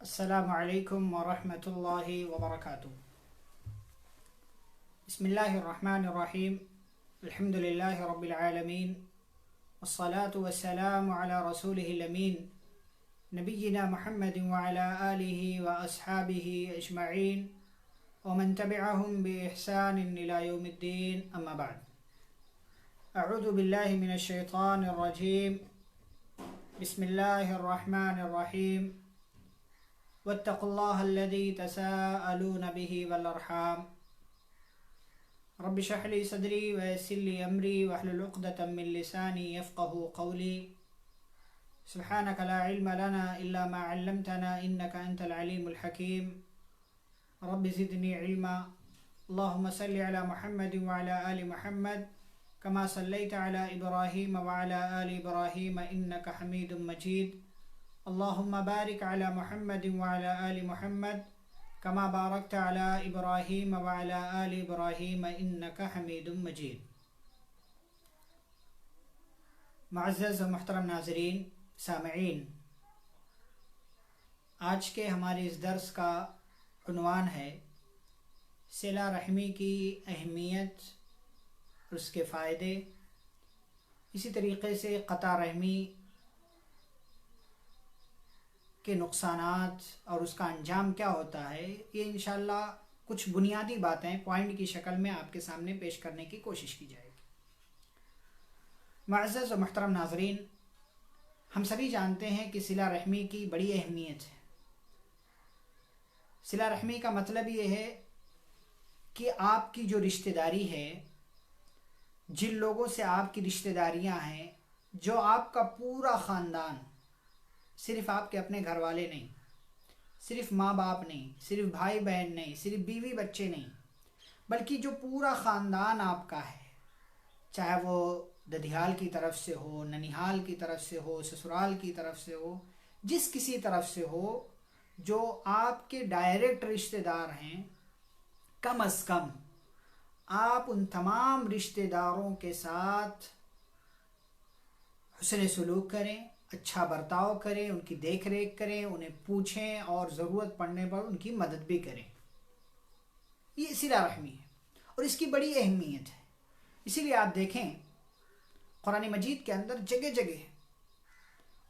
السلام علیکم ورحمۃ اللہ وبرکاتہ۔ بسم اللہ الرحمن الرحیم، الحمد للہ رب العالمین، والصلاة والسلام علی رسولہ الامین، نبینا محمد وعلی آلہ واصحابہ اجمعین ومن تبعہم بإحسان الی یوم الدین، اما بعد۔ اعوذ باللہ من الشیطان الرجیم، بسم اللہ الرحمن الرحیم، واتقوا الله الذي تساءلون به والأرحام، رب اشرح لي صدري ويسر لي أمري واحلل عقدة من لساني يفقهوا قولي، سبحانك لا علم لنا إلا ما علمتنا إنك أنت العليم الحكيم، رب زدني علما، اللهم صل على محمد وعلى آل محمد كما صليت على إبراهيم وعلى آل إبراهيم إنك حميد مجيد، اللهم بارك على محمد وعلى آل محمد كما باركت على إبراهيم وعلى آل إبراهيم إنك حميد مجيد۔ معزز و محترم ناظرین، سامعین، آج کے ہمارے اس درس کا عنوان ہے صلہ رحمی کی اہمیت اور اس کے فائدے، اسی طریقے سے قطع رحمی کے نقصانات اور اس کا انجام کیا ہوتا ہے۔ یہ انشاءاللہ کچھ بنیادی باتیں پوائنٹ کی شکل میں آپ کے سامنے پیش کرنے کی کوشش کی جائے گی۔ معزز و محترم ناظرین، ہم سبھی جانتے ہیں کہ صلہ رحمی کی بڑی اہمیت ہے۔ صلہ رحمی کا مطلب یہ ہے کہ آپ کی جو رشتہ داری ہے، جن لوگوں سے آپ کی رشتہ داریاں ہیں، جو آپ کا پورا خاندان، صرف آپ کے اپنے گھر والے نہیں، صرف ماں باپ نہیں، صرف بھائی بہن نہیں، صرف بیوی بچے نہیں، بلکہ جو پورا خاندان آپ کا ہے، چاہے وہ ددھیال کی طرف سے ہو، ننیحال کی طرف سے ہو، سسرال کی طرف سے ہو، جس کسی طرف سے ہو، جو آپ کے ڈائریکٹ رشتہ دار ہیں، کم از کم آپ ان تمام رشتہ داروں کے ساتھ حسن سلوک کریں، اچھا برتاؤ کریں، ان کی دیکھ ریکھ کریں، انہیں پوچھیں اور ضرورت پڑنے پر ان کی مدد بھی کریں۔ یہ صلہ رحمی ہے اور اس کی بڑی اہمیت ہے۔ اسی لیے آپ دیکھیں قرآن مجید کے اندر جگہ جگہ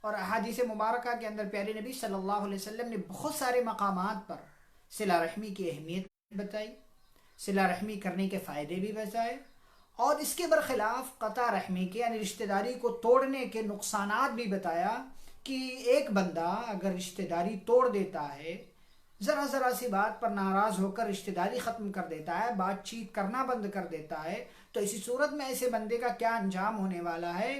اور احادیث مبارکہ کے اندر پیارے نبی صلی اللہ علیہ وسلم نے بہت سارے مقامات پر صلہ رحمی کی اہمیت بتائی، صلہ رحمی کرنے کے فائدے بھی بتائے، اور اس کے برخلاف قطع رحمی کے یعنی رشتہ داری کو توڑنے کے نقصانات بھی بتایا کہ ایک بندہ اگر رشتہ داری توڑ دیتا ہے، ذرا سی بات پر ناراض ہو کر رشتہ داری ختم کر دیتا ہے، بات چیت کرنا بند کر دیتا ہے، تو اسی صورت میں ایسے بندے کا کیا انجام ہونے والا ہے،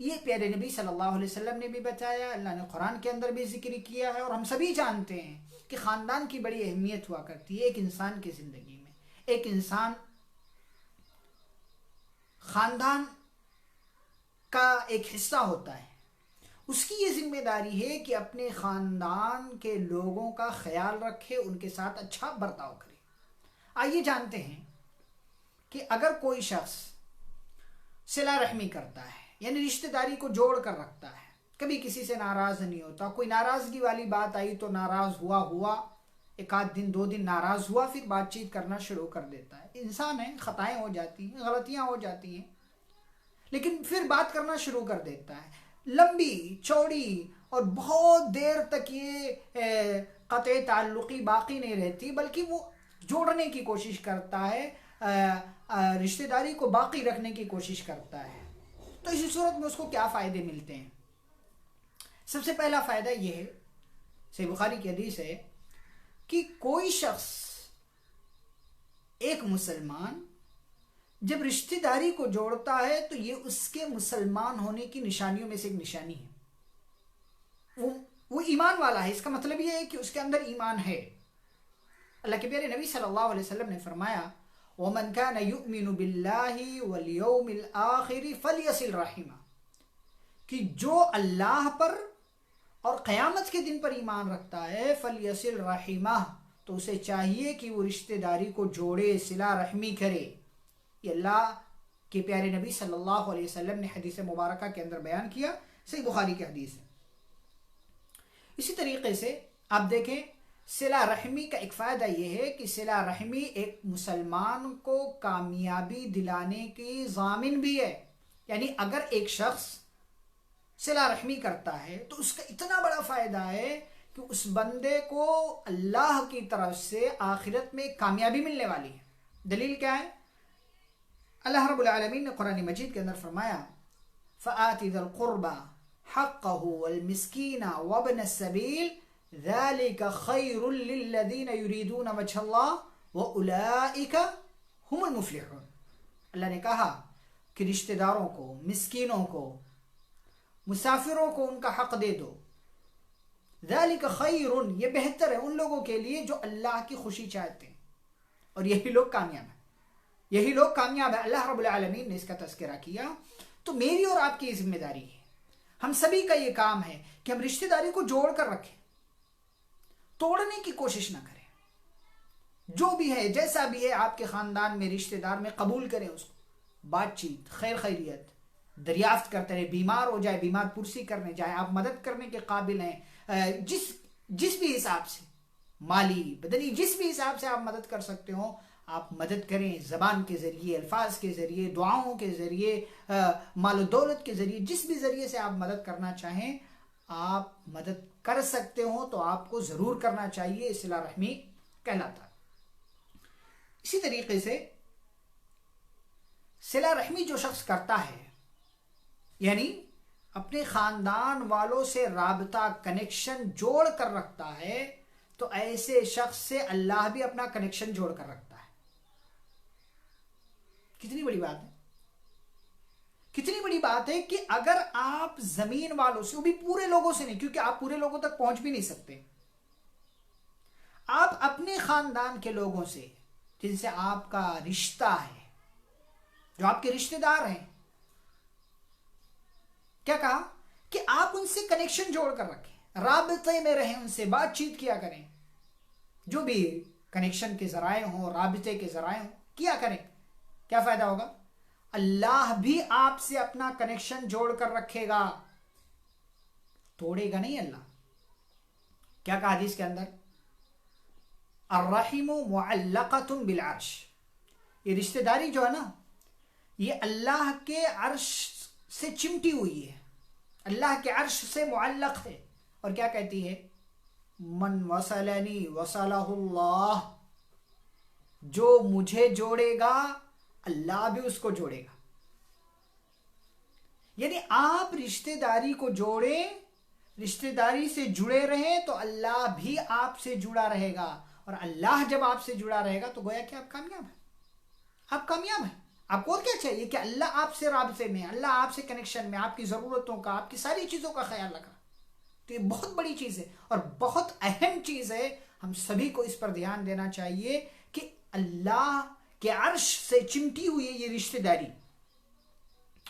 یہ پیارے نبی صلی اللہ علیہ وسلم نے بھی بتایا، اللہ نے قرآن کے اندر بھی ذکر کیا ہے، اور ہم سبھی جانتے ہیں کہ خاندان کی بڑی اہمیت ہوا کرتی ہے ایک انسان کی زندگی میں۔ ایک انسان خاندان کا ایک حصہ ہوتا ہے، اس کی یہ ذمہ داری ہے کہ اپنے خاندان کے لوگوں کا خیال رکھے، ان کے ساتھ اچھا برتاؤ کرے۔ آئیے جانتے ہیں کہ اگر کوئی شخص صلہ رحمی کرتا ہے یعنی رشتہ داری کو جوڑ کر رکھتا ہے، کبھی کسی سے ناراض نہیں ہوتا، کوئی ناراضگی والی بات آئی تو ناراض ہوا، ایک آدھ دن دو دن ناراض ہوا، پھر بات چیت کرنا شروع کر دیتا ہے۔ انسان ہے، خطائیں ہو جاتی ہیں، غلطیاں ہو جاتی ہیں، لیکن پھر بات کرنا شروع کر دیتا ہے، لمبی چوڑی اور بہت دیر تک یہ قطع تعلقی باقی نہیں رہتی، بلکہ وہ جوڑنے کی کوشش کرتا ہے، رشتہ داری کو باقی رکھنے کی کوشش کرتا ہے۔ تو اسی صورت میں اس کو کیا فائدے ملتے ہیں؟ سب سے پہلا فائدہ یہ ہے، صحیح بخاری کی حدیث ہے کہ کوئی شخص، ایک مسلمان جب رشتہ داری کو جوڑتا ہے تو یہ اس کے مسلمان ہونے کی نشانیوں میں سے ایک نشانی ہے، وہ ایمان والا ہے۔ اس کا مطلب یہ ہے کہ اس کے اندر ایمان ہے۔ اللہ کے پیارے نبی صلی اللہ علیہ وسلم نے فرمایا، وَمَنْ كَانَ يُؤْمِنُ بِاللَّهِ وَالْيَوْمِ الْآخِرِ فَلْيَصِلْ رَحِمَهُ، کہ جو اللہ پر اور قیامت کے دن پر ایمان رکھتا ہے، فَلْيَصِلْ رَحِمَهُ، تو اسے چاہیے کہ وہ رشتہ داری کو جوڑے، صلہ رحمی کرے۔ یہ اللہ کے پیارے نبی صلی اللہ علیہ وسلم نے حدیث مبارکہ کے اندر بیان کیا، صحیح بخاری کی حدیث ہے۔ اسی طریقے سے آپ دیکھیں صلہ رحمی کا ایک فائدہ یہ ہے کہ صلہ رحمی ایک مسلمان کو کامیابی دلانے کی ضامن بھی ہے. یعنی اگر ایک شخص صلہ رحمی کرتا ہے تو اس کا اتنا بڑا فائدہ ہے کہ اس بندے کو اللہ کی طرف سے آخرت میں کامیابی ملنے والی ہے. دلیل کیا ہے؟ اللہ رب العالمین نے قرآن مجید کے اندر فرمایا فَآتِ ذَا الْقُرْبَى حَقَّهُ وَالْمِسْكِينَ وَابْنَ السَّبِيلِ ذَلِكَ خَيْرٌ لِلَّذِينَ يُرِيدُونَ وَجْهَ اللَّهِ وَأُولَئِكَ هُمُ الْمُفْلِحُونَ. اللہ نے کہا کہ رشتہ داروں کو، مسکینوں کو، مسافروں کو ان کا حق دے دو. ذَلِكَ خَيْرٌ، یہ بہتر ہے ان لوگوں کے لیے جو اللہ کی خوشی چاہتے ہیں، اور یہی لوگ کامیاب ہیں. یہی لوگ کامیاب ہیں. اللہ رب العالمین نے اس کا تذکرہ کیا. تو میری اور آپ کی ذمہ داری ہے، ہم سبھی کا یہ کام ہے کہ ہم رشتہ داری کو جوڑ کر رکھیں، توڑنے کی کوشش نہ کریں. جو بھی ہے، جیسا بھی ہے آپ کے خاندان میں رشتہ دار میں، قبول کریں اس کو. بات چیت، خیر خیریت دریافت کرتے رہے. بیمار ہو جائے بیمار پرسی کرنے جائے، آپ مدد کرنے کے قابل ہیں، جس بھی حساب سے، مالی بدنی جس بھی حساب سے آپ مدد کر سکتے ہو آپ مدد کریں. زبان کے ذریعے، الفاظ کے ذریعے، دعاؤں کے ذریعے، مال و دولت کے ذریعے، جس بھی ذریعے سے آپ مدد کرنا چاہیں آپ مدد کر سکتے ہو تو آپ کو ضرور کرنا چاہیے. صلہ رحمی کہلاتا ہے. اسی طریقے سے صلہ رحمی جو شخص کرتا ہے، یعنی اپنے خاندان والوں سے رابطہ، کنیکشن جوڑ کر رکھتا ہے، تو ایسے شخص سے اللہ بھی اپنا کنیکشن جوڑ کر رکھتا ہے. کتنی بڑی بات ہے، کتنی بڑی بات ہے کہ اگر آپ زمین والوں سے، وہ بھی پورے لوگوں سے نہیں، کیونکہ آپ پورے لوگوں تک پہنچ بھی نہیں سکتے، آپ اپنے خاندان کے لوگوں سے جن سے آپ کا رشتہ ہے، جو آپ کے رشتہ دار ہیں، کیا کہا کہ آپ ان سے کنیکشن جوڑ کر رکھیں، رابطے میں رہیں، ان سے بات چیت کیا کریں. جو بھی کنیکشن کے ذرائع ہوں، رابطے کے ذرائع ہوں، کیا کریں. کیا فائدہ ہوگا؟ اللہ بھی آپ سے اپنا کنیکشن جوڑ کر رکھے گا، توڑے گا نہیں. اللہ کیا کہا حدیث کے اندر؟ الرحم معلقۃ بالعرش. یہ رشتہ داری جو ہے نا، یہ اللہ کے عرش سے چمٹی ہوئی ہے، اللہ کے عرش سے معلق ہے. اور کیا کہتی ہے؟ من وصلنی وصلہ اللہ. جو مجھے جوڑے گا اللہ بھی اس کو جوڑے گا. یعنی آپ رشتہ داری کو جوڑیں، رشتہ داری سے جڑے رہیں تو اللہ بھی آپ سے جڑا رہے گا. اور اللہ جب آپ سے جڑا رہے گا تو گویا کہ آپ کامیاب ہیں. آپ کامیاب ہیں. آپ کو اور کیا چاہیے کہ اللہ آپ سے رابطے میں، اللہ آپ سے کنیکشن میں، آپ کی ضرورتوں کا، آپ کی ساری چیزوں کا خیال رکھا. تو یہ بہت بڑی چیز ہے اور بہت اہم چیز ہے. ہم سبھی کو اس پر دھیان دینا چاہیے کہ اللہ کے عرش سے چمٹی ہوئی ہے یہ رشتہ داری.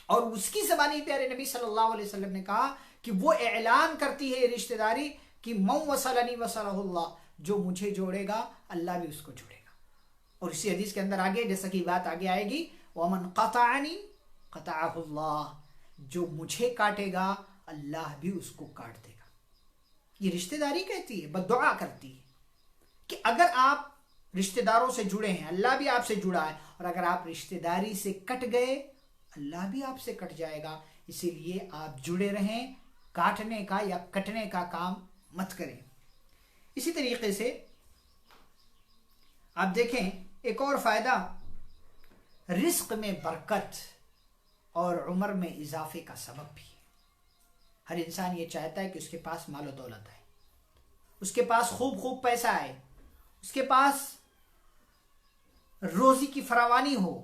اور اس کی زبانی پیارے نبی صلی اللہ علیہ وسلم نے کہا کہ وہ اعلان کرتی ہے یہ رشتہ داری کہ من وصلنی وصلہ اللہ. جو مجھے جوڑے گا اللہ بھی اس کو جوڑے گا. اور اسی حدیث کے اندر آگے جیسا کہ بات آگے آئے گی وَمَنْ قَطَعَنِي قَطَعَهُ اللَّهُ. جو مجھے کاٹے گا اللہ بھی اس کو کاٹ دے گا. یہ رشتہ داری کہتی ہے، بددعا کرتی ہے کہ اگر آپ رشتہ داروں سے جڑے ہیں اللہ بھی آپ سے جڑا ہے، اور اگر آپ رشتہ داری سے کٹ گئے اللہ بھی آپ سے کٹ جائے گا. اسی لیے آپ جڑے رہیں، کاٹنے کا یا کٹنے کا کام مت کریں. اسی طریقے سے آپ دیکھیں ایک اور فائدہ، رزق میں برکت اور عمر میں اضافے کا سبب بھی ہے. ہر انسان یہ چاہتا ہے کہ اس کے پاس مال و دولت ہے، اس کے پاس خوب پیسہ ہے، اس کے پاس روزی کی فراوانی ہو،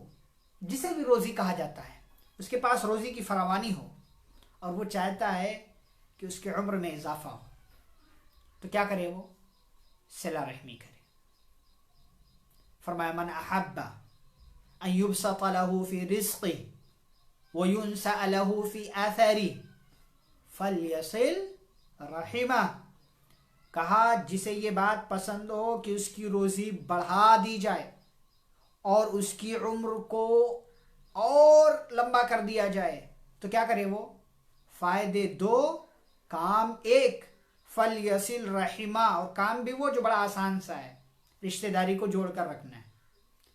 جسے بھی روزی کہا جاتا ہے، اس کے پاس روزی کی فراوانی ہو، اور وہ چاہتا ہے کہ اس کے عمر میں اضافہ ہو. تو کیا کرے؟ وہ صلہ رحمی کرے. فرمایا من احب ان یبسط له فی رزقه وینسأ له فی آثاره فلیصل رحمہ. کہا جسے یہ بات پسند ہو کہ اس کی روزی بڑھا دی جائے اور اس کی عمر کو اور لمبا کر دیا جائے، تو کیا کرے؟ وہ فائدے دو کام ایک. فلیصل رحمہ، اور کام بھی وہ جو بڑا آسان سا ہے، رشتہ داری کو جوڑ کر رکھنا ہے،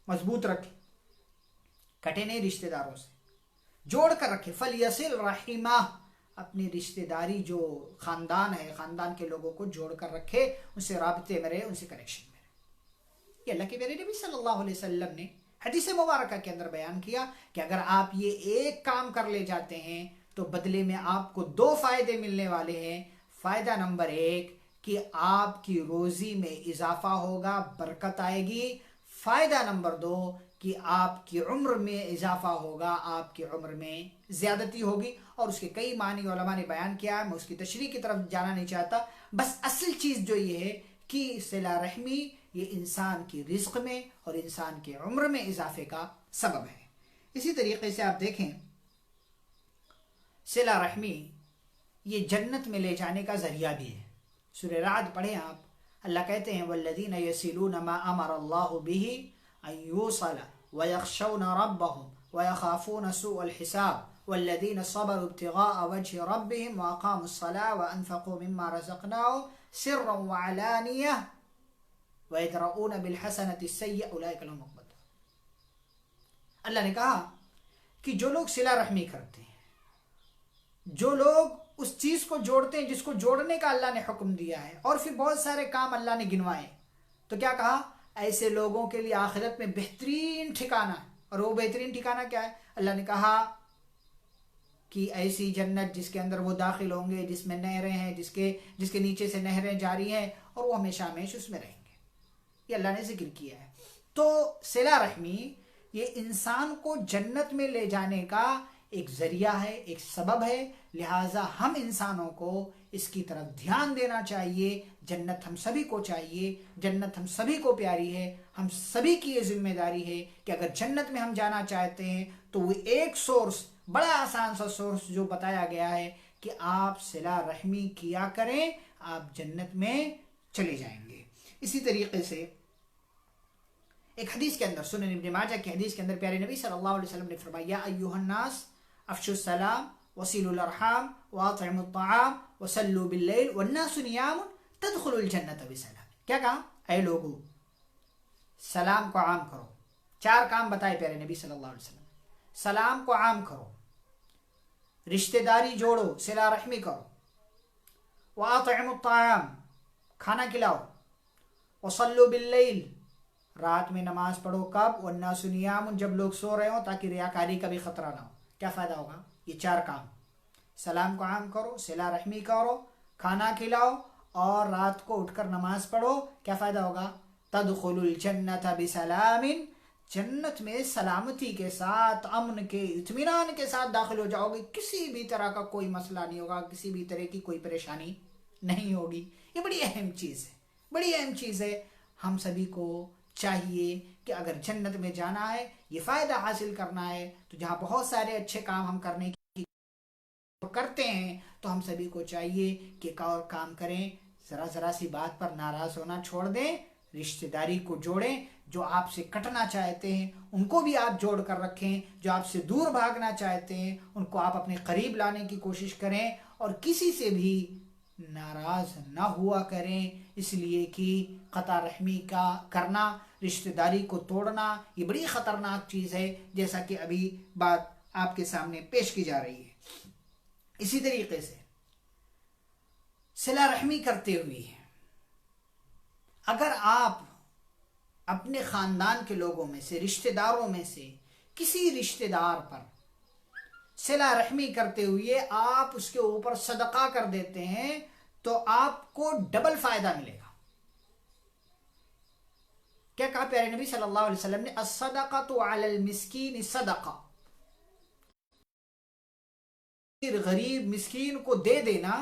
مضبوط رکھے، کٹے نہیں رشتہ داروں سے، جوڑ کر رکھے. فلیصل رحمہ، اپنی رشتہ داری جو خاندان ہے، خاندان کے لوگوں کو جوڑ کر رکھے، ان سے رابطے میں رہے، ان سے کنیکشن میں رہے. یہ اللہ کے پیارے نبی صلی اللہ علیہ وسلم نے حدیث مبارکہ کے اندر بیان کیا کہ اگر آپ یہ ایک کام کر لے جاتے ہیں تو بدلے میں آپ کو 2 فائدے ملنے والے ہیں. فائدہ نمبر 1 کہ آپ کی روزی میں اضافہ ہوگا، برکت آئے گی. فائدہ نمبر 2 کہ آپ کی عمر میں اضافہ ہوگا، آپ کی عمر میں زیادتی ہوگی. اور اس کے کئی معنی علماء نے بیان کیا ہے، میں اس کی تشریح کی طرف جانا نہیں چاہتا. بس اصل چیز جو یہ ہے کہ صلہ رحمی یہ انسان کی رزق میں اور انسان کی عمر میں اضافے کا سبب ہے. اسی طریقے سے آپ دیکھیں صلہ رحمی یہ جنت میں لے جانے کا ذریعہ بھی ہے. سورہ رعد پڑھیں آپ، اللہ کہتے ہیں والذین یصلون ما امر اللہ به ان یوصل ویخشون ربهم ویخافون سوء الحساب والذین صبروا ابتغاء وجه ربهم واقاموا الصلاة وانفقوا مما رزقناهم سرا وعلانیہ وَيَدْرَؤُونَ بِالْحَسَنَةِ السَّيِّئَةَ أُولَٰئِكَ لَهُمْ عُقْبَى الدَّارِ. اللہ نے کہا کہ جو لوگ صلہ رحمی کرتے ہیں، جو لوگ اس چیز کو جوڑتے ہیں جس کو جوڑنے کا اللہ نے حکم دیا ہے، اور پھر بہت سارے کام اللہ نے گنوائے، تو کیا کہا؟ ایسے لوگوں کے لیے آخرت میں بہترین ٹھکانہ ہے. اور وہ بہترین ٹھکانہ کیا ہے؟ اللہ نے کہا کہ ایسی جنت جس کے اندر وہ داخل ہوں گے، جس میں نہریں ہیں، جس کے نیچے سے نہریں جاری ہیں، اور وہ ہمیشہ ہمیشہ اس میں رہیں گے. یہ اللہ نے ذکر کیا ہے. تو صلہ رحمی یہ انسان کو جنت میں لے جانے کا ایک ذریعہ ہے، ایک سبب ہے. لہٰذا ہم انسانوں کو اس کی طرف دھیان دینا چاہیے. جنت ہم سبھی کو چاہیے، جنت ہم سبھی کو پیاری ہے. ہم سبھی کی یہ ذمہ داری ہے کہ اگر جنت میں ہم جانا چاہتے ہیں تو وہ ایک سورس، بڑا آسان سا سورس جو بتایا گیا ہے کہ آپ صلہ رحمی کیا کریں، آپ جنت میں چلے جائیں گے. اسی طریقے سے ایک حدیث کے اندر، سنن ابن ماجہ کی حدیث کے اندر پیارے نبی صلی اللہ علیہ وسلم نے فرمایا یا ایھا الناس افشوا السلام وصلوا الارحام واطعموا الطعام وصلوا باللیل والناس نیام تدخلوا الجنۃ بسلام. کیا کہا؟ اے لوگو، سلام کو عام کرو. 4 کام بتائے پیارے نبی صلی اللہ علیہ وسلم. سلام کو عام کرو، رشتہ داری جوڑو، صلہ رحمی کرو، واطعموا الطعام، کھانا کھلاؤ، وصلوا باللیل، رات میں نماز پڑھو. کب؟ والناس نیام، جب لوگ سو رہے ہوں، تاکہ ریاکاری کا بھی خطرہ نہ ہو. کیا فائدہ ہوگا؟ یہ 4 کام: سلام کو عام کرو، صلہ رحمی کرو، کھانا کھلاؤ، اور رات کو اٹھ کر نماز پڑھو. کیا فائدہ ہوگا؟ تدخلوا الجنۃ بسلام، جنت میں سلامتی کے ساتھ، امن کے، اطمینان کے ساتھ داخل ہو جاؤ گے. کسی بھی طرح کا کوئی مسئلہ نہیں ہوگا، کسی بھی طرح کی کوئی پریشانی نہیں ہوگی. یہ بڑی اہم چیز ہے، بڑی اہم چیز ہے. ہم سبھی کو چاہیے کہ اگر جنت میں جانا ہے، یہ فائدہ حاصل کرنا ہے، تو جہاں بہت سارے اچھے کام ہم کرنے کی کرتے ہیں، تو ہم سبھی کو چاہیے کہ ایک اور کام کریں. ذرا سی بات پر ناراض ہونا چھوڑ دیں، رشتہ داری کو جوڑیں. جو آپ سے کٹنا چاہتے ہیں ان کو بھی آپ جوڑ کر رکھیں، جو آپ سے دور بھاگنا چاہتے ہیں ان کو آپ اپنے قریب لانے کی کوشش کریں، اور کسی سے بھی ناراض نہ ہوا کریں. اس لیے کہ قطع رحمی کا کرنا، رشتہ داری کو توڑنا، یہ بڑی خطرناک چیز ہے، جیسا کہ ابھی بات آپ کے سامنے پیش کی جا رہی ہے. اسی طریقے سے صلہ رحمی کرتے ہوئے اگر آپ اپنے خاندان کے لوگوں میں سے، رشتہ داروں میں سے کسی رشتہ دار پر صلہ رحمی کرتے ہوئے آپ اس کے اوپر صدقہ کر دیتے ہیں، تو آپ کو ڈبل فائدہ ملے گا. کیا کہا پیارے نبی صلی اللہ علیہ وسلم نے؟ الصدقۃ علی المسکین صدقہ، غریب مسکین کو دے دینا،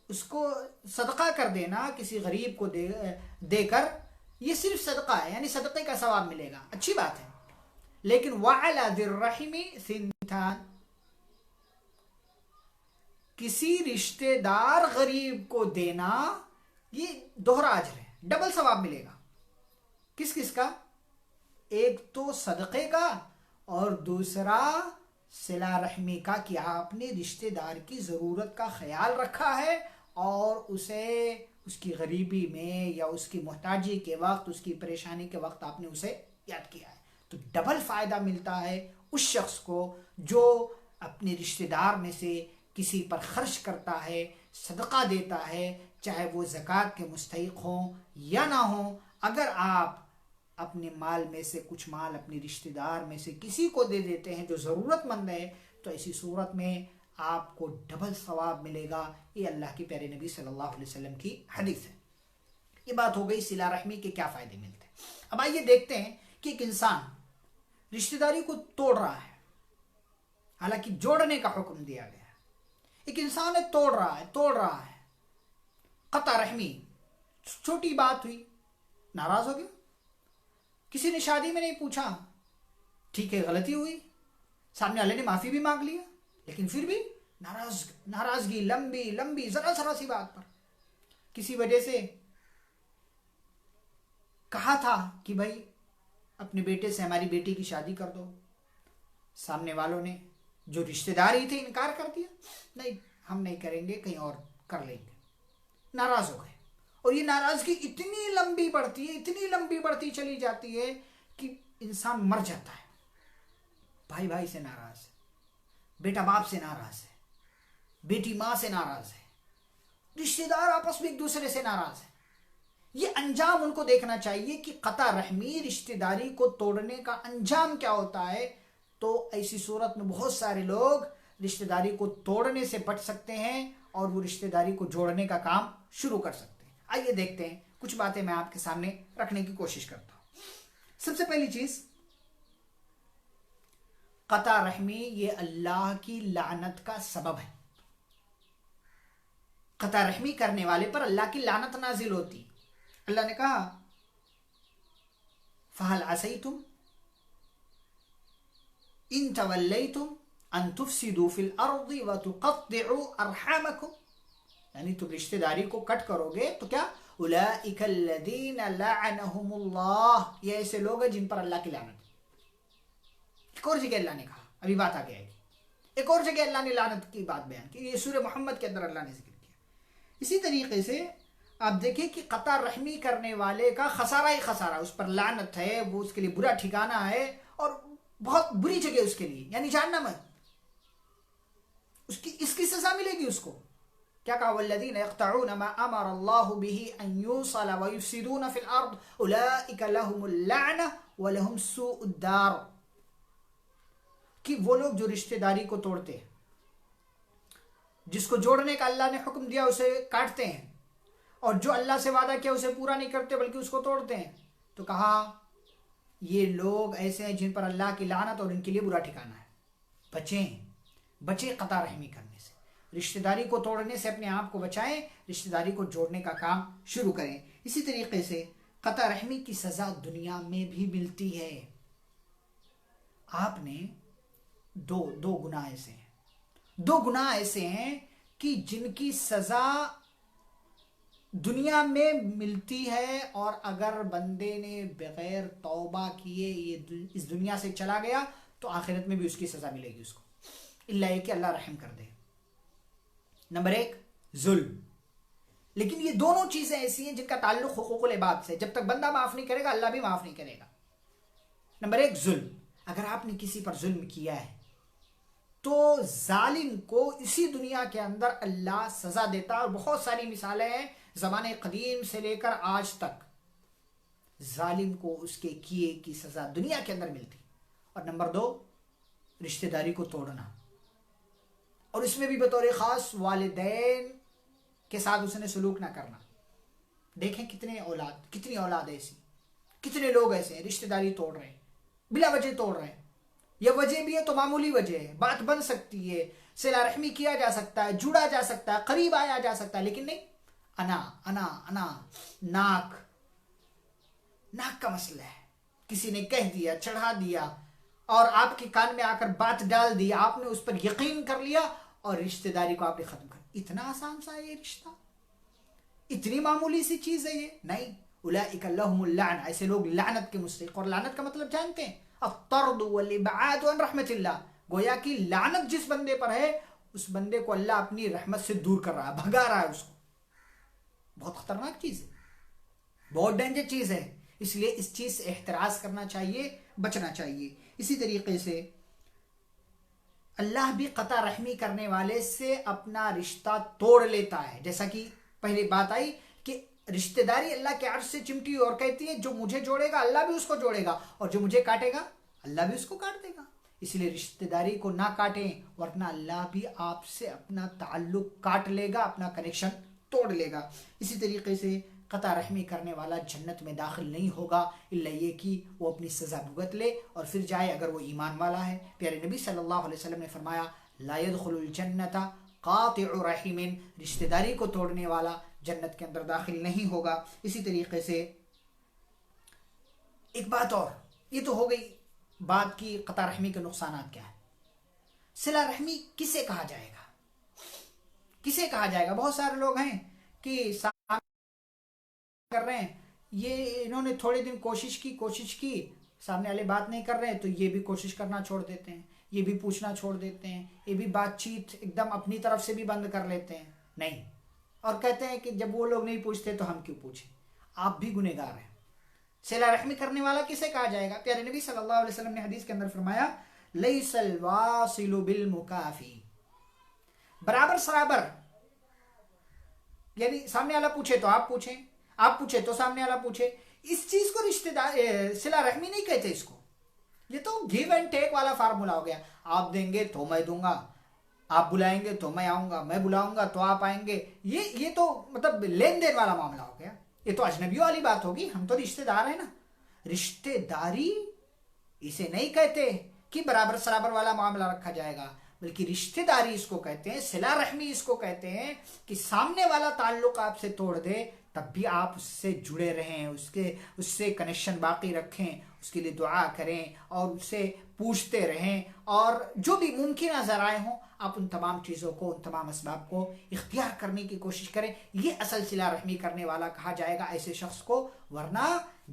اس کو صدقہ کر دینا، کسی غریب کو دے کر، یہ صرف صدقہ ہے، یعنی صدقے کا ثواب ملے گا، اچھی بات ہے. لیکن وعلی ذی الرحم ثنتان، کسی رشتہ دار غریب کو دینا، یہ دوہرا اجر ہے، ڈبل ثواب ملے گا. کس کس کا؟ ایک تو صدقے کا، اور دوسرا صلہ رحمی کا، کہ آپ نے رشتہ دار کی ضرورت کا خیال رکھا ہے اور اسے اس کی غریبی میں یا اس کی محتاجی کے وقت، اس کی پریشانی کے وقت آپ نے اسے یاد کیا ہے، تو ڈبل فائدہ ملتا ہے اس شخص کو جو اپنے رشتہ دار میں سے کسی پر خرچ کرتا ہے، صدقہ دیتا ہے، چاہے وہ زکوٰۃ کے مستحق ہوں یا نہ ہوں۔ اگر آپ اپنے مال میں سے کچھ مال اپنے رشتہ دار میں سے کسی کو دے دیتے ہیں جو ضرورت مند ہے، تو ایسی صورت میں آپ کو ڈبل ثواب ملے گا۔ یہ اللہ کے پیارے نبی صلی اللہ علیہ وسلم کی حدیث ہے۔ یہ بات ہو گئی صلہ رحمی کے کیا فائدے ملتے ہیں۔ اب آئیے دیکھتے ہیں کہ ایک انسان رشتہ داری کو توڑ رہا ہے، حالانکہ جوڑنے کا حکم دیا گیا ہے، ایک انسان ہے توڑ رہا ہے، قطع رحمی، چھوٹی بات ہوئی، ناراض ہو گیا، کسی نے شادی میں نہیں پوچھا، ٹھیک ہے غلطی ہوئی، سامنے والے نے معافی بھی مانگ لیا، لیکن پھر بھی ناراضگی لمبی ذرا سی بات پر کسی وجہ سے کہا تھا کہ بھائی اپنے بیٹے سے ہماری بیٹی کی شادی کر دو، سامنے والوں نے جو رشتہ دار ہی تھے انکار کر دیا، نہیں ہم نہیں کریں گے، کہیں اور کر لیں گے، ناراض ہو گئے، اور یہ ناراضگی اتنی لمبی بڑھتی چلی جاتی ہے کہ انسان مر جاتا ہے۔ بھائی سے ناراض ہے، بیٹا باپ سے ناراض ہے، بیٹی ماں سے ناراض ہے، رشتہ دار آپس میں ایک دوسرے سے ناراض ہے۔ یہ انجام ان کو دیکھنا چاہیے کہ قطع رحمی، رشتہ داری کو توڑنے کا انجام کیا ہوتا ہے۔ تو ایسی صورت میں بہت سارے لوگ رشتہ داری کو توڑنے سے بچ سکتے ہیں اور وہ رشتہ داری کو جوڑنے کا کام شروع کر سکتے ہیں۔ آئیے دیکھتے ہیں، کچھ باتیں میں آپ کے سامنے رکھنے کی کوشش کرتا ہوں۔ سب سے پہلی چیز، قطع رحمی یہ اللہ کی لعنت کا سبب ہے۔ قطع رحمی کرنے والے پر اللہ کی لعنت نازل ہوتی۔ اللہ نے کہا فَهَلْ عَسَيْتُمْ إِن تَوَلَّيْتُمْ أَن تُفْسِدُوا فِي الْأَرْضِ وَتُقَطِّعُوا أَرْحَامَكُمْ، یعنی تم رشتہ داری کو کٹ کرو گے تو کیا؟ أُولَئِكَ الَّذِينَ لَعَنَهُمُ اللَّهُ، یہ ایسے لوگ ہیں جن پر اللہ کی لعنت۔ ایک اور جگہ اللہ نے کہا، ابھی بات آگے آئے گی، ایک اور جگہ اللہ نے لعنت کی بات بیان کی، یہ سورہ محمد کے اندر اللہ نے ذکر کیا۔ اسی طریقے سے آپ دیکھیں کہ قطع رحمی کرنے والے کا خسارہ ہی خسارہ، اس پر لعنت ہے، وہ اس کے لیے برا ٹھکانہ ہے اور بہت بری جگہ اس کے لیے، یعنی جہنم ہے، اس کی سزا ملے گی اس کو۔ کیا کہا؟ والذین یقطعون ما امر اللہ به ان یوصل ویفسدون فی الارض اولئک لهم اللعنہ ولهم سوء الدار، کہ وہ لوگ جو رشتہ داری کو توڑتے ہیں، جس کو جوڑنے کا اللہ نے حکم دیا اسے کاٹتے ہیں، اور جو اللہ سے وعدہ کیا اسے پورا نہیں کرتے بلکہ اس کو توڑتے ہیں، تو کہا یہ لوگ ایسے ہیں جن پر اللہ کی لعنت اور ان کے لیے برا ٹھکانہ ہے۔ بچیں قطع رحمی کرنے سے، رشتہ داری کو توڑنے سے اپنے آپ کو بچائیں، رشتہ داری کو جوڑنے کا کام شروع کریں۔ اسی طریقے سے قطع رحمی کی سزا دنیا میں بھی ملتی ہے۔ آپ نے دو گناہ ایسے ہیں کہ جن کی سزا دنیا میں ملتی ہے، اور اگر بندے نے بغیر توبہ کیے یہ اس دنیا سے چلا گیا تو آخرت میں بھی اس کی سزا ملے گی اس کو، اللہ یہ کہ اللہ رحم کر دے۔ نمبر 1 ظلم، لیکن یہ دونوں چیزیں ایسی ہیں جن کا تعلق حقوق العباد سے، جب تک بندہ معاف نہیں کرے گا اللہ بھی معاف نہیں کرے گا۔ نمبر 1 ظلم، اگر آپ نے کسی پر ظلم کیا ہے تو ظالم کو اسی دنیا کے اندر اللہ سزا دیتا، اور بہت ساری مثالیں ہیں زمانے قدیم سے لے کر آج تک، ظالم کو اس کے کیے کی سزا دنیا کے اندر ملتی۔ اور نمبر 2 رشتہ داری کو توڑنا، اور اس میں بھی بطور خاص والدین کے ساتھ اس نے سلوک نہ کرنا۔ دیکھیں کتنی اولاد ایسی، کتنے لوگ ایسے ہیں رشتہ داری توڑ رہے ہیں، بلا وجہ توڑ رہے ہیں، یا وجہ بھی ہے تو معمولی وجہ ہے، بات بن سکتی ہے، صلہ رحمی کیا جا سکتا ہے، جڑا جا سکتا ہے، قریب آیا جا سکتا ہے، لیکن نہیں، انا ناک کا مسئلہ ہے، کسی نے کہہ دیا، چڑھا دیا، اور آپ کے کان میں آ کر بات ڈال دی، آپ نے اس پر یقین کر لیا اور رشتہ داری کو آپ نے ختم کر دیا۔ اتنا آسان سا یہ رشتہ، اتنی معمولی سی چیز ہے یہ؟ نہیں، اولئک لهم اللعنہ، ایسے لوگ لعنت کے مستحق۔ اور لعنت کا مطلب جانتے ہیں؟ الطرد والابعاد عن رحمت اللہ، گویا کہ لعنت جس بندے پر ہے اس بندے کو اللہ اپنی رحمت سے دور کر رہا ہے، بھگا رہا ہے اس کو۔ بہت خطرناک چیز ہے، بہت ڈینجر چیز ہے، اس لیے اس چیز سے احتراز کرنا چاہیے، بچنا چاہیے۔ اسی طریقے سے اللہ بھی قطع رحمی کرنے والے سے اپنا رشتہ توڑ لیتا ہے، جیسا کہ پہلے بات آئی کہ رشتہ داری اللہ کے عرش سے چمٹی اور کہتی ہے جو مجھے جوڑے گا اللہ بھی اس کو جوڑے گا، اور جو مجھے کاٹے گا اللہ بھی اس کو کاٹ دے گا۔ اس لیے رشتہ داری کو نہ کاٹیں، ورنہ اللہ بھی آپ سے اپنا تعلق کاٹ لے گا، اپنا کنیکشن توڑ لے گا۔ اسی طریقے سے قطع رحمی کرنے والا جنت میں داخل نہیں ہوگا الا یہ کہ وہ اپنی سزا بھگت لے اور پھر جائے اگر وہ ایمان والا ہے۔ پیارے نبی صلی اللہ علیہ وسلم نے فرمایا لا يدخل الجنت قاطع رحم، رشتہ داری کو توڑنے والا جنت کے اندر داخل نہیں ہوگا۔ اسی طریقے سے ایک بات اور، یہ تو ہو گئی بات کی قطع رحمی کے نقصانات کیا ہیں۔ صلہ رحمی کسے کہا جائے گا، کسے کہا جائے گا؟ بہت سارے لوگ ہیں کہ کر رہے ہیں، یہ انہوں نے تھوڑے دن کوشش کی، سامنے والے بات نہیں کر رہے ہیں تو یہ بھی کوشش کرنا چھوڑ دیتے ہیں، یہ بھی پوچھنا چھوڑ دیتے ہیں، یہ بھی بات چیت ایک دم اپنی طرف سے بھی بند کر لیتے ہیں، نہیں، اور کہتے ہیں کہ جب وہ لوگ نہیں پوچھتے تو ہم کیوں پوچھیں۔ آپ بھی گنہگار ہیں۔ صلہ رحمی کرنے والا کسے کہا جائے گا؟ پیارے نبی صلی اللہ علیہ وسلم نے حدیث کے اندر فرمایا لیس الواصل بالمکافی، برابر سرابر، یعنی سامنے والا پوچھے تو آپ پوچھیں، آپ پوچھے تو سامنے والا پوچھے، اس چیز کو رشتہ دار صلہ رحمی نہیں کہتے اس کو، یہ تو گیو اینڈ ٹیک والا فارمولا ہو گیا، آپ دیں گے تو میں دوں گا، آپ بلائیں گے تو میں آؤں گا، میں بلاؤں گا تو آپ آئیں گے، یہ تو مطلب لین دین والا معاملہ ہو گیا، یہ تو اجنبیوں والی بات ہوگی، ہم تو رشتہ دار ہیں نا۔ رشتہ داری اسے نہیں کہتے کہ برابر سرابر والا معاملہ رکھا جائے گا، بلکہ رشتہ داری اس کو کہتے ہیں، صلہ رحمی اس کو کہتے ہیں کہ سامنے والا تعلق آپ سے توڑ دے تب بھی آپ اس سے جڑے رہیں، اس سے کنیکشن باقی رکھیں، اس کے لیے دعا کریں اور اس سے پوچھتے رہیں، اور جو بھی ممکنہ ذرائع ہوں آپ ان تمام چیزوں کو، ان تمام اسباب کو اختیار کرنے کی کوشش کریں، یہ اصل صلہ رحمی کرنے والا کہا جائے گا ایسے شخص کو۔ ورنہ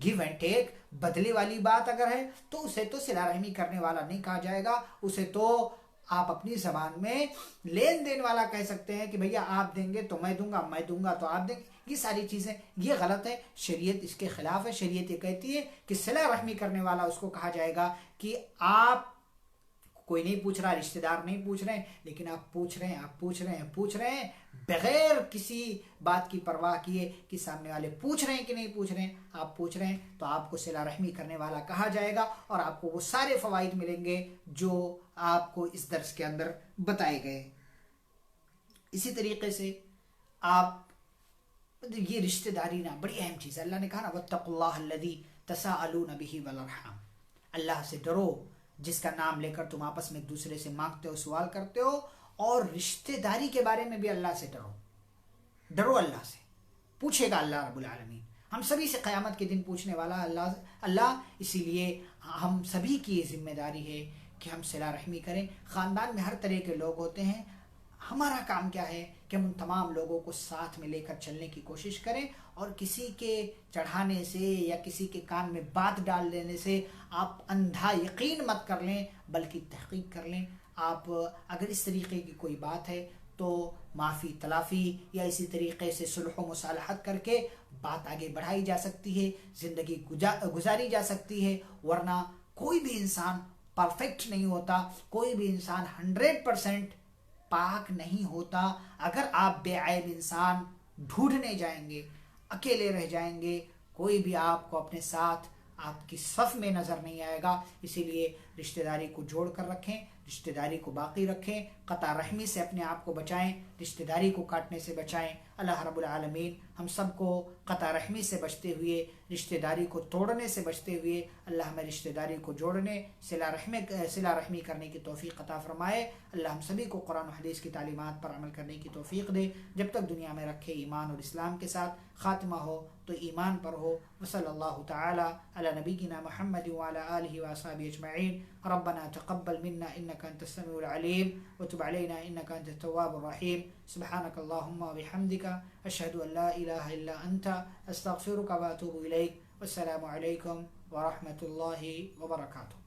گیو اینڈ ٹیک، بدلے والی بات اگر ہے تو اسے تو صلہ رحمی کرنے والا نہیں کہا جائے گا، اسے تو آپ اپنی زبان میں لین دین والا کہہ سکتے ہیں کہ بھیا آپ دیں گے تو میں دوں گا، میں دوں گا تو آپ دیں گے۔ یہ ساری چیزیں یہ غلط ہے، شریعت اس کے خلاف ہے۔ شریعت یہ کہتی ہے کہ صلہ رحمی کرنے والا اس کو کہا جائے گا کہ آپ کوئی نہیں پوچھ رہا، رشتہ دار نہیں پوچھ رہے ہیں، لیکن آپ پوچھ رہے ہیں بغیر کسی بات کی پرواہ کیے کہ سامنے والے پوچھ رہے ہیں کہ نہیں پوچھ رہے ہیں، آپ پوچھ رہے ہیں تو آپ کو صلہ رحمی کرنے والا کہا جائے گا، اور آپ کو وہ سارے فوائد ملیں گے جو آپ کو اس درس کے اندر بتائے گئے۔ اسی طریقے سے آپ یہ رشتہ داری نا بڑی اہم چیز ہے، اللہ نے کہا نا واتقوا اللہ الذی تساءلون بہ والارحام، اللہ سے ڈرو جس کا نام لے کر تم آپس میں ایک دوسرے سے مانگتے ہو، سوال کرتے ہو، اور رشتہ داری کے بارے میں بھی اللہ سے ڈرو اللہ سے، پوچھے گا اللہ رب العالمین، ہم سبھی سے قیامت کے دن پوچھنے والا اللہ، اسی لیے ہم سبھی کی یہ ذمہ داری ہے کہ ہم صلہ رحمی کریں۔ خاندان میں ہر طرح کے لوگ ہوتے ہیں، ہمارا کام کیا ہے کہ ہم ان تمام لوگوں کو ساتھ میں لے کر چلنے کی کوشش کریں، اور کسی کے چڑھانے سے یا کسی کے کان میں بات ڈال دینے سے آپ اندھا یقین مت کر لیں، بلکہ تحقیق کر لیں۔ آپ اگر اس طریقے کی کوئی بات ہے تو معافی تلافی یا اسی طریقے سے صلح و مصالحت کر کے بات آگے بڑھائی جا سکتی ہے، زندگی گزاری جا سکتی ہے۔ ورنہ کوئی بھی انسان پرفیکٹ نہیں ہوتا، کوئی بھی انسان 100% پاک نہیں ہوتا۔ اگر آپ بے عیب انسان ڈھونڈنے جائیں گے، اکیلے رہ جائیں گے، کوئی بھی آپ کو اپنے ساتھ آپ کی صف میں نظر نہیں آئے گا۔ اسی لیے رشتہ داری کو جوڑ کر رکھیں، رشتہ داری کو باقی رکھیں، قطع رحمی سے اپنے آپ کو بچائیں، رشتہ داری کو کاٹنے سے بچائیں۔ اللہ رب العالمین ہم سب کو قطع رحمی سے بچتے ہوئے، رشتہ داری کو توڑنے سے بچتے ہوئے، اللہ ہمیں رشتہ داری کو جوڑنے، صلہ رحمی کرنے کی توفیق عطا فرمائے۔ اللہ ہم سبھی کو قرآن و حدیث کی تعلیمات پر عمل کرنے کی توفیق دے، جب تک دنیا میں رکھے ایمان اور اسلام کے ساتھ، خاتمہ ہو تو ایمان پر ہو۔ وصلی اللہ تعالی علی نبینا محمد وعلی آلہ وصحبہ اجمعین۔ ربنا تقبل منا انك انت السميع العليم وتب علينا انك انت التواب الرحيم۔ سبحانك اللهم وبحمدك اشهد ان لا اله الا انت استغفرك واتوب اليك۔ والسلام عليكم ورحمة الله وبركاته۔